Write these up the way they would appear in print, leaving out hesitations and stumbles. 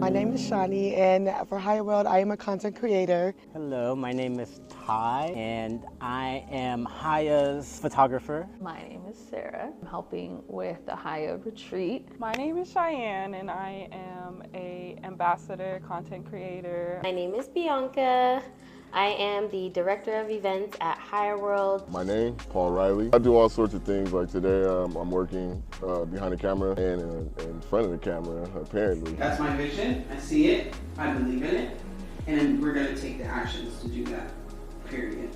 My name is Shani, and for Hiah Wrld, I am a content creator. Hello, my name is Ty, and I am Hiah's photographer. My name is Sarah. I'm helping with the Hiah Retreat. My name is Cheyenne, and I am a ambassador, content creator. My name is Bianca. I am the director of events at Hiah Wrld. My name, Paul Riley. I do all sorts of things. Like today, I'm working behind the camera and in front of the camera, apparently. That's my vision. I see it. I believe in it. And we're going to take the actions to do that. Period.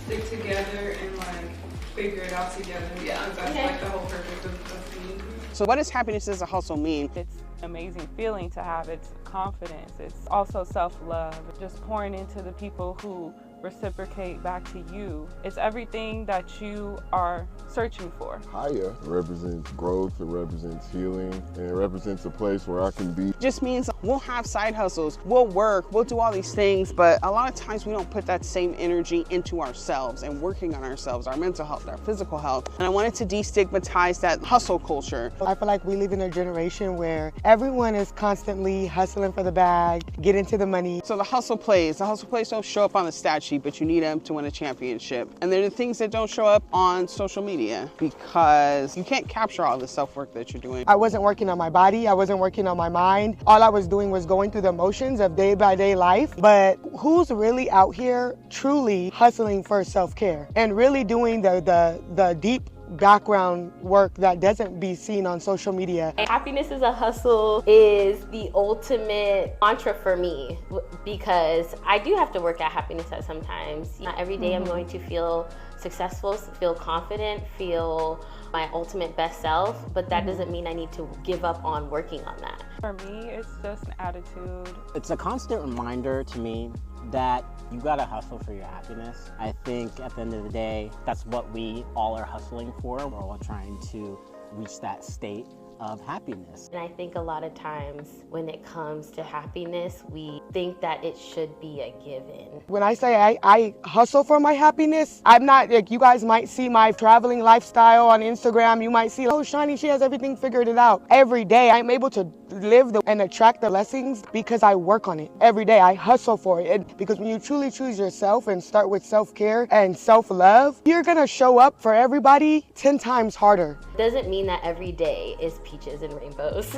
Stick together and figure it out together. Yeah, that's the whole purpose of being. So what does happiness as a hustle mean? It's an amazing feeling to have. It's confidence. It's also self-love. Just pouring into the people who reciprocate back to you. It's everything that you are searching for. Hiah represents growth, it represents healing, and it represents a place where I can be. Just means we'll have side hustles, we'll work, we'll do all these things, but a lot of times we don't put that same energy into ourselves and working on ourselves, our mental health, our physical health. And I wanted to destigmatize that hustle culture. I feel like we live in a generation where everyone is constantly hustling for the bag, get into the money. So the hustle plays don't show up on the stat sheet, but you need them to win a championship. And they're the things that don't show up on social media because you can't capture all the self-work that you're doing. I wasn't working on my body, I wasn't working on my mind. All I was doing was going through the motions of day-by-day life. But who's really out here truly hustling for self-care and really doing the deep background work that doesn't be seen on social media? Happiness is a hustle is the ultimate mantra for me because I do have to work at happiness at sometimes. Not every day I'm going to feel successful, feel confident, feel my ultimate best self, but that doesn't mean I need to give up on working on that. For me, it's just an attitude. It's a constant reminder to me that you gotta hustle for your happiness. I think at the end of the day, that's what we all are hustling for. We're all trying to reach that state of happiness. And I think a lot of times when it comes to happiness, we think that it should be a given. When I say I hustle for my happiness, I'm not, like, you guys might see my traveling lifestyle on Instagram. You might see, oh, Shani, she has everything figured it out. Every day I'm able to live and attract the blessings because I work on it. Every day I hustle for it. Because when you truly choose yourself and start with self-care and self-love, you're gonna show up for everybody 10 times harder. Doesn't mean that every day is peaches and rainbows.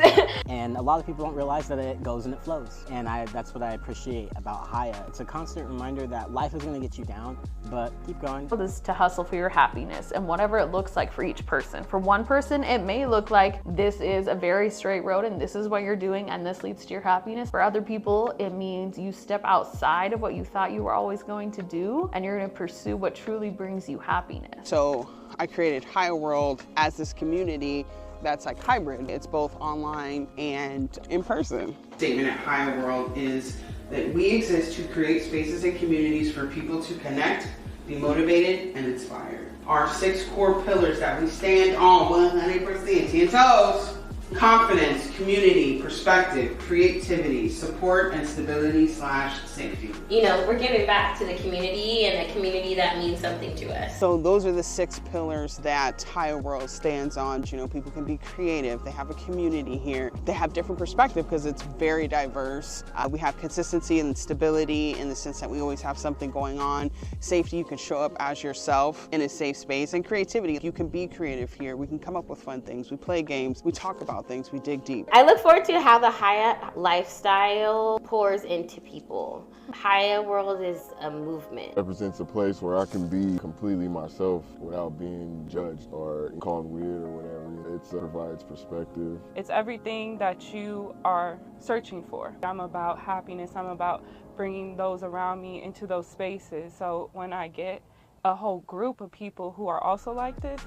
And a lot of people don't realize that it goes and it flows. And that's what I appreciate about Hiah. It's a constant reminder that life is gonna get you down, but keep going. This is to hustle for your happiness and whatever it looks like for each person. For one person, it may look like this is a very straight road and this is what you're doing and this leads to your happiness. For other people, it means you step outside of what you thought you were always going to do and you're gonna pursue what truly brings you happiness. So I created Hiah Wrld as this community that's like hybrid. It's both online and in person. Statement at Hiah Wrld is that we exist to create spaces and communities for people to connect, be motivated, and inspired. Our 6 core pillars that we stand on 100%, 10 toes. Confidence, community, perspective, creativity, support, and stability/safety. You know, we're giving back to the community and a community that means something to us. So those are the 6 pillars that Hiah Wrld stands on. You know, people can be creative. They have a community here. They have different perspective because it's very diverse. We have consistency and stability in the sense that we always have something going on. Safety, you can show up as yourself in a safe space. And creativity, you can be creative here. We can come up with fun things. We play games. We talk about things, we dig deep. I look forward to how the Hiah lifestyle pours into people. Hiah Wrld is a movement. It represents a place where I can be completely myself without being judged or called weird or whatever. It provides perspective. It's everything that you are searching for. I'm about happiness. I'm about bringing those around me into those spaces. So when I get a whole group of people who are also like this,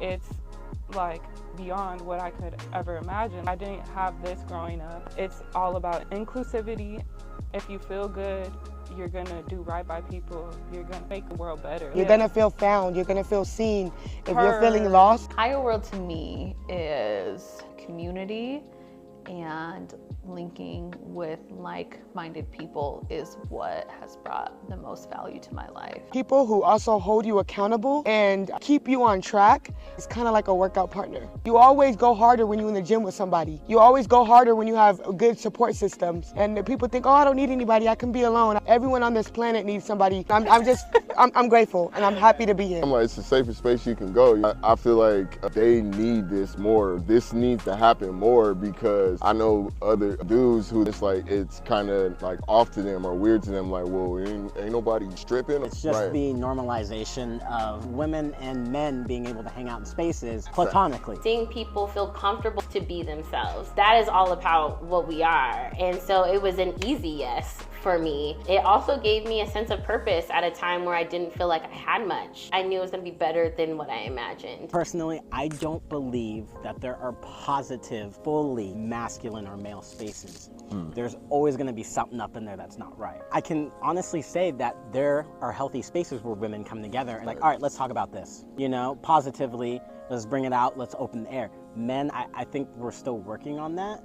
it's beyond what I could ever imagine. I didn't have this growing up. It's all about inclusivity. If you feel good, you're gonna do right by people. You're gonna make the world better. You're gonna feel found, you're gonna feel seen. If you're feeling lost. Hiah Wrld to me is community and linking with like-minded people is what has brought the most value to my life. People who also hold you accountable and keep you on track is kind of like a workout partner. You always go harder when you're in the gym with somebody. You always go harder when you have good support systems. And people think, oh, I don't need anybody, I can be alone. Everyone on this planet needs somebody. I'm grateful and I'm happy to be here. I'm like, it's the safest space you can go. I feel like they need this more. This needs to happen more, because I know other dudes who it's kind of like off to them or weird to them, like, well, ain't nobody stripping. It's just the normalization of women and men being able to hang out in spaces platonically. Seeing people feel comfortable to be themselves. That is all about what we are. And so it was an easy yes for me. It also gave me a sense of purpose at a time where I didn't feel like I had much. I knew it was gonna be better than what I imagined. Personally, I don't believe that there are positive, fully masculine or male spaces. There's always gonna be something up in there that's not right. I can honestly say that there are healthy spaces where women come together and like, all right, let's talk about this. You know, positively, let's bring it out, let's open the air. Men, I think we're still working on that.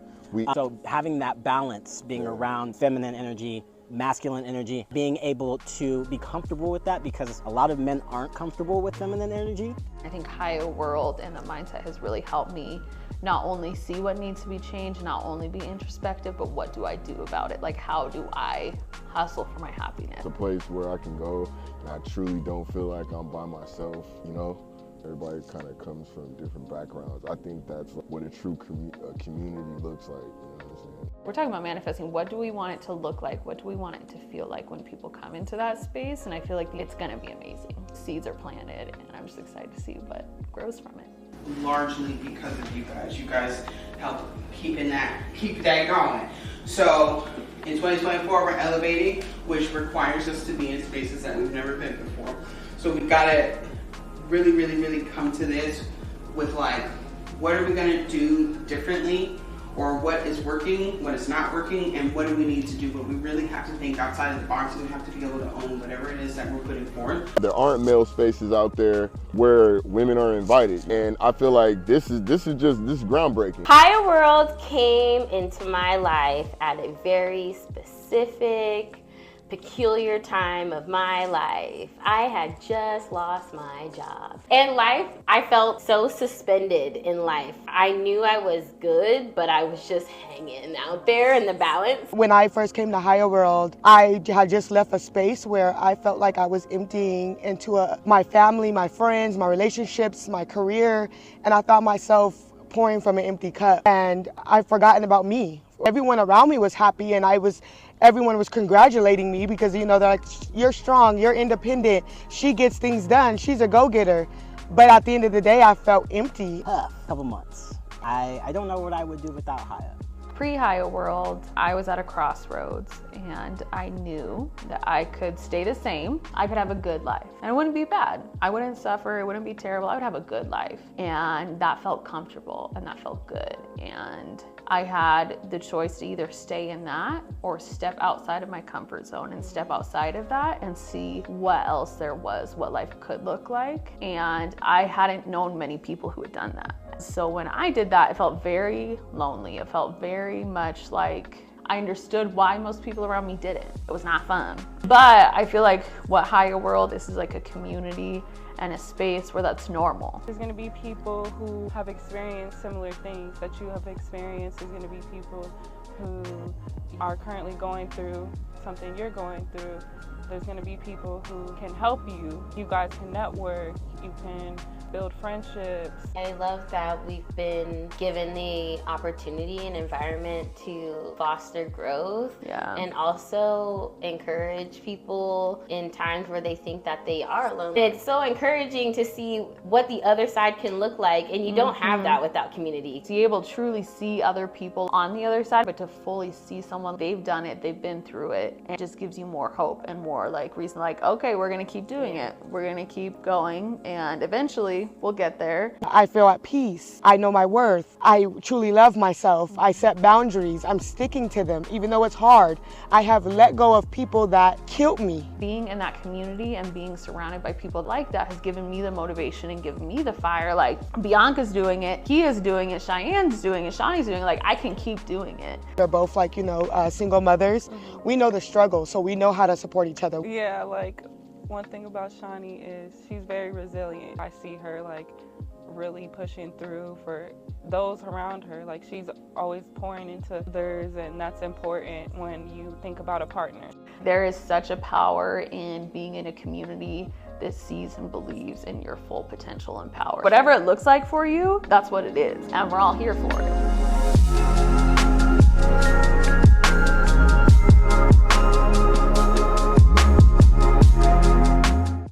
So having that balance, being around feminine energy, masculine energy, being able to be comfortable with that, because a lot of men aren't comfortable with feminine energy. I think Hiah Wrld and the mindset has really helped me not only see what needs to be changed, not only be introspective, but what do I do about it? Like, how do I hustle for my happiness? It's a place where I can go and I truly don't feel like I'm by myself, you know? Everybody kind of comes from different backgrounds. I think that's what a true community looks like, you know what I'm saying? We're talking about manifesting. What do we want it to look like? What do we want it to feel like when people come into that space? And I feel like it's gonna be amazing. Seeds are planted and I'm just excited to see what grows from it. Largely because of you guys. You guys help keep that going. So in 2024, we're elevating, which requires us to be in spaces that we've never been before. So we've got to really come to this with like, what are we gonna do differently, or what is working, what is not working, and what do we need to do? But we really have to think outside of the box. We have to be able to own whatever it is that we're putting forth. There aren't male spaces out there where women are invited, and I feel like this is groundbreaking. Hiah Wrld came into my life at a very specific, peculiar time of my life. I had just lost my job. In life, I felt so suspended in life. I knew I was good, but I was just hanging out there in the balance. When I first came to Hiah Wrld, I had just left a space where I felt like I was emptying into my family, my friends, my relationships, my career, and I found myself pouring from an empty cup, and I'd forgotten about me. Everyone around me was happy, and everyone was congratulating me because, you know, they're like, you're strong, you're independent, she gets things done, she's a go-getter. But at the end of the day, I felt empty. Couple months. I don't know what I would do without Hiah. Pre-Hiah Wrld, I was at a crossroads and I knew that I could stay the same. I could have a good life and it wouldn't be bad. I wouldn't suffer, it wouldn't be terrible. I would have a good life, and that felt comfortable and that felt good. And I had the choice to either stay in that or step outside of my comfort zone and step outside of that and see what else there was, what life could look like. And I hadn't known many people who had done that. So when I did that, it felt very lonely. It felt very much like I understood why most people around me didn't. It was not fun. But I feel like what Hiah Wrld is like a community and a space where that's normal. There's going to be people who have experienced similar things that you have experienced. There's going to be people who are currently going through something you're going through. There's going to be people who can help you. You guys can network. You can build friendships. I love that we've been given the opportunity and environment to foster growth, and also encourage people in times where they think that they are alone. It's so encouraging to see what the other side can look like, and you don't have that without community. To be able to truly see other people on the other side, but to fully see someone, they've done it, they've been through it, and it just gives you more hope and more like reason, like, okay, we're gonna keep doing it. We're gonna keep going and eventually we'll get there. I feel at peace. I know my worth. I truly love myself. I set boundaries. I'm sticking to them, even though it's hard. I have let go of people that killed me. Being in that community and being surrounded by people like that has given me the motivation and given me the fire. Like, Bianca's doing it, Hiah is doing it, Cheyenne's doing it, Shawnee's doing it. Like, I can keep doing it. They're both like, single mothers. We know the struggle, so we know how to support each other. Yeah, like one thing about Shawnee is she's very resilient. I see her like really pushing through for those around her. Like, she's always pouring into others, and that's important when you think about a partner. There is such a power in being in a community that sees and believes in your full potential and power. Whatever it looks like for you, that's what it is, and we're all here for it.